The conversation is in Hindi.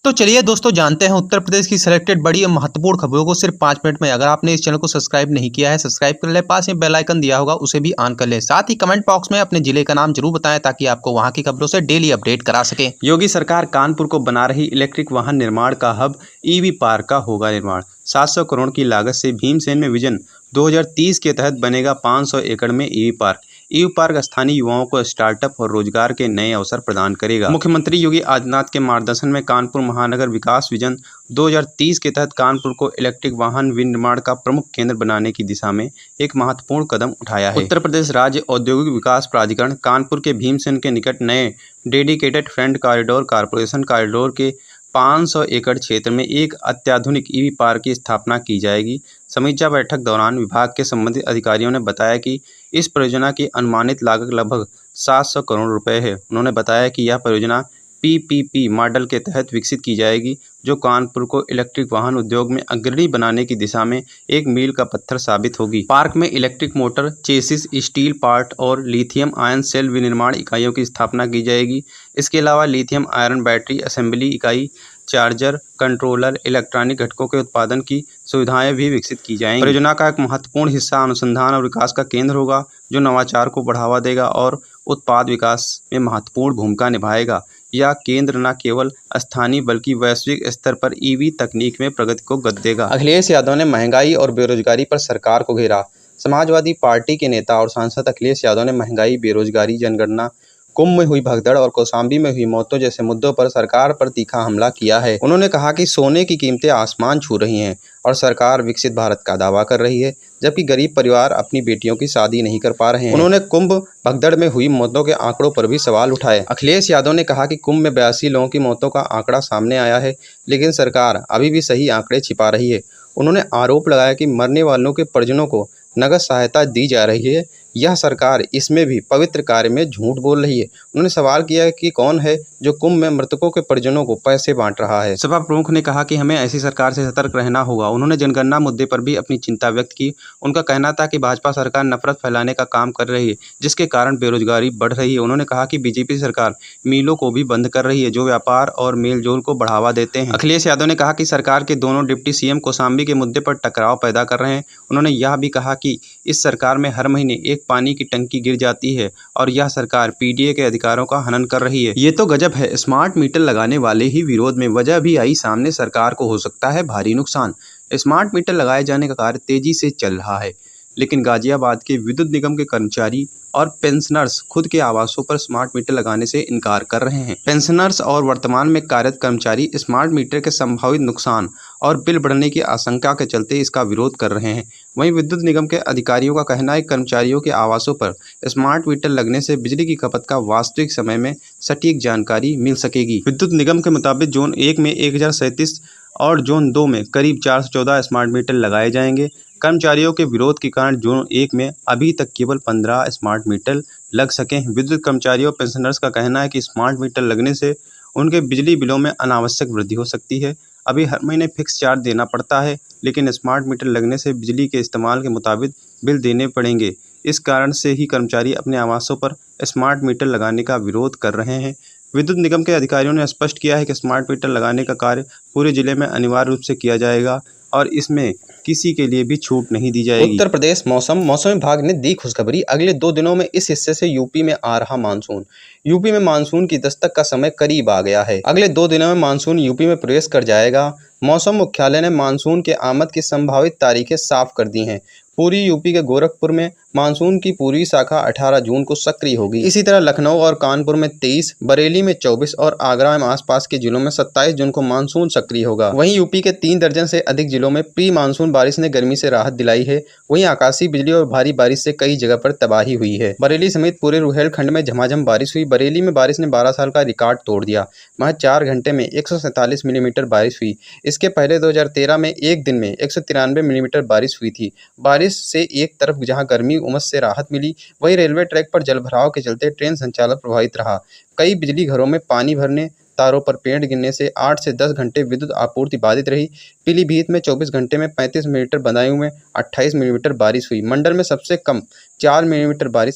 तो चलिए दोस्तों जानते हैं उत्तर प्रदेश की सिलेक्टेड बड़ी और महत्वपूर्ण खबरों को सिर्फ 5 मिनट में। अगर आपने इस चैनल को सब्सक्राइब नहीं किया है, सब्सक्राइब कर ले, पास में बेल आइकन दिया होगा उसे भी ऑन कर ले। साथ ही कमेंट बॉक्स में अपने जिले का नाम जरूर बताएं ताकि आपको वहां की खबरों से डेली अपडेट करा सके। योगी सरकार कानपुर को बना रही इलेक्ट्रिक वाहन निर्माण का हब ईवी पार्क का होगा निर्माण। 700 करोड़ की लागत से भीमसेन में विजन 2030 के तहत बनेगा 500 एकड़ में ईवी पार्क। ईवी पार्क स्थानीय युवाओं को स्टार्टअप और रोजगार के नए अवसर प्रदान करेगा। मुख्यमंत्री योगी आदित्यनाथ के मार्गदर्शन में कानपुर महानगर विकास विजन 2030 के तहत कानपुर को इलेक्ट्रिक वाहन विनिर्माण का प्रमुख केंद्र बनाने की दिशा में एक महत्वपूर्ण कदम उठाया है। उत्तर प्रदेश राज्य औद्योगिक विकास प्राधिकरण कानपुर के भीमसेन के निकट नए dedicated front corridor corporation corridor के 500 एकड़ क्षेत्र में एक अत्याधुनिक ईवी पार्क की स्थापना की जाएगी। समीक्षा बैठक दौरान विभाग के संबंधित अधिकारियों ने बताया कि इस परियोजना की अनुमानित लागत लगभग 700 करोड़ रुपए है। उन्होंने बताया कि यह परियोजना PPP मॉडल के तहत विकसित की जाएगी, जो कानपुर को इलेक्ट्रिक वाहन उद्योग में अग्रणी बनाने की दिशा में एक मील का पत्थर साबित होगी। पार्क में electric motor, chassis, steel part और लिथियम आयन सेल विनिर्माण इकाइयों की स्थापना की जाएगी। इसके अलावा लिथियम आयरन बैटरी असेंबली इकाई, चार्जर, कंट्रोलर, इलेक्ट्रॉनिक घटकों के उत्पादन की सुविधाएं भी विकसित की जाएंगी। परियोजना का एक महत्वपूर्ण हिस्सा अनुसंधान और विकास का केंद्र होगा, जो नवाचार को बढ़ावा देगा और उत्पाद विकास में महत्वपूर्ण भूमिका निभाएगा। यह केंद्र न केवल स्थानीय बल्कि वैश्विक स्तर पर ईवी तकनीक में प्रगति को गति देगा। अखिलेश यादव ने महंगाई और बेरोजगारी पर सरकार को घेरा। समाजवादी पार्टी के नेता और सांसद अखिलेश यादव ने महंगाई, बेरोजगारी, जनगणना, कुंभ में हुई भगदड़ और कौशाम्बी में हुई मौतों जैसे मुद्दों पर सरकार पर तीखा हमला किया है। उन्होंने कहा कि सोने की कीमतें आसमान छू रही हैं और सरकार विकसित भारत का दावा कर रही है, जबकि गरीब परिवार अपनी बेटियों की शादी नहीं कर पा रहे हैं। उन्होंने कुंभ भगदड़ में हुई मौतों के आंकड़ों पर भी सवाल उठाए। अखिलेश यादव ने कहा कि कुंभ में 82 लोगों की मौतों का आंकड़ा सामने आया है, लेकिन सरकार अभी भी सही आंकड़े छिपा रही है। उन्होंने आरोप लगाया कि मरने वालों के परिजनों को नगद सहायता दी जा रही है। यह सरकार इसमें भी पवित्र कार्य में झूठ बोल रही है। उन्होंने सवाल किया कि कौन है जो कुंभ में मृतकों के परिजनों को पैसे बांट रहा है। सपा प्रमुख ने कहा कि हमें ऐसी सरकार से सतर्क रहना होगा। उन्होंने जनगणना मुद्दे पर भी अपनी चिंता व्यक्त की। उनका कहना था कि भाजपा सरकार नफरत फैलाने का काम कर रही है, जिसके कारण बेरोजगारी बढ़ रही है। उन्होंने कहा कि बीजेपी सरकार मिलों को भी बंद कर रही है, जो व्यापार और मेलजोल को बढ़ावा देते हैं। अखिलेश यादव ने कहा कि सरकार के दोनों डिप्टी CM कौशाम्बी के मुद्दे पर टकराव पैदा कर रहे हैं। उन्होंने यह भी कहा कि इस सरकार में हर महीने एक पानी की टंकी गिर जाती है और यह सरकार PDA के अधिकारों का हनन कर रही है। ये तो गजब है। स्मार्ट मीटर लगाने वाले ही विरोध में वजह भी आई सामने, सरकार को हो सकता है भारी नुकसान। स्मार्ट मीटर लगाए जाने का कार्य तेजी से चल रहा है, लेकिन गाजियाबाद के विद्युत निगम के कर्मचारी और पेंशनर्स खुद के आवासों पर स्मार्ट मीटर लगाने से इनकार कर रहे हैं। पेंशनर्स और वर्तमान में कार्यरत कर्मचारी स्मार्ट मीटर के संभावित नुकसान और बिल बढ़ने की आशंका के चलते इसका विरोध कर रहे हैं। वहीं विद्युत निगम के अधिकारियों का कहना है कि कर्मचारियों के आवासों पर स्मार्ट मीटर लगने से बिजली की खपत का वास्तविक समय में सटीक जानकारी मिल सकेगी। विद्युत निगम के मुताबिक जोन 1 में 1037 और जोन 2 में करीब 414 स्मार्ट मीटर लगाए जाएंगे। कर्मचारियों के विरोध के कारण जोन 1 में अभी तक केवल 15 स्मार्ट मीटर लग सके हैं। विद्युत कर्मचारियों और पेंशनर्स का कहना है कि स्मार्ट मीटर लगने से उनके बिजली बिलों में अनावश्यक वृद्धि हो सकती है। अभी हर महीने फिक्स चार्ज देना पड़ता है, लेकिन स्मार्ट मीटर लगने से बिजली के इस्तेमाल के मुताबिक बिल देने पड़ेंगे। इस कारण से ही कर्मचारी अपने आवासों पर स्मार्ट मीटर लगाने का विरोध कर रहे हैं। विद्युत निगम के अधिकारियों ने स्पष्ट किया है कि स्मार्ट मीटर लगाने का कार्य पूरे जिले में अनिवार्य रूप से किया जाएगा और इसमें किसी के लिए भी छूट नहीं दी जाएगी। उत्तर प्रदेश मौसम विभाग ने दी खुशखबरी। अगले 2 दिनों में इस हिस्से से यूपी में आ रहा मानसून। यूपी में मानसून की दस्तक का समय करीब आ गया है। अगले 2 दिनों में मानसून यूपी में प्रवेश कर जाएगा। मौसम मुख्यालय ने मानसून के आमद की संभावित तारीखें साफ कर दी हैं। पूरी यूपी के गोरखपुर में मानसून की पूर्वी शाखा 18 जून को सक्रिय होगी। इसी तरह लखनऊ और कानपुर में 23, बरेली में 24 और आगरा एवं आसपास के जिलों में 27 जून को मानसून सक्रिय होगा। वहीं यूपी के 3 दर्जन से अधिक जिलों में प्री मानसून बारिश ने गर्मी से राहत दिलाई है। वहीं आकाशीय बिजली और भारी बारिश से कई जगह पर तबाही हुई है। बरेली समेत पूरे रुहेलखंड में झमाझम बारिश हुई। बरेली में बारिश ने 12 साल का रिकॉर्ड तोड़ दिया। महज 4 घंटे में 147 मिलीमीटर बारिश हुई। इसके पहले 2013 में एक दिन में 193 मिलीमीटर बारिश हुई थी। बारिश से एक तरफ जहां गर्मी उमस से राहत मिली, वहीं रेलवे ट्रैक पर जलभराव के चलते ट्रेन संचालन प्रभावित रहा। कई बिजली घरों में पानी भरने, तारों पर पेड़ गिरने से 8 से 10 घंटे विद्युत आपूर्ति बाधित रही। पीलीभीत में 24 घंटे में 35 मिलीमीटर, बदायूं में 28 मिलीमीटर बारिश हुई। मंडल में सबसे कम 4 मिलीमीटर बारिश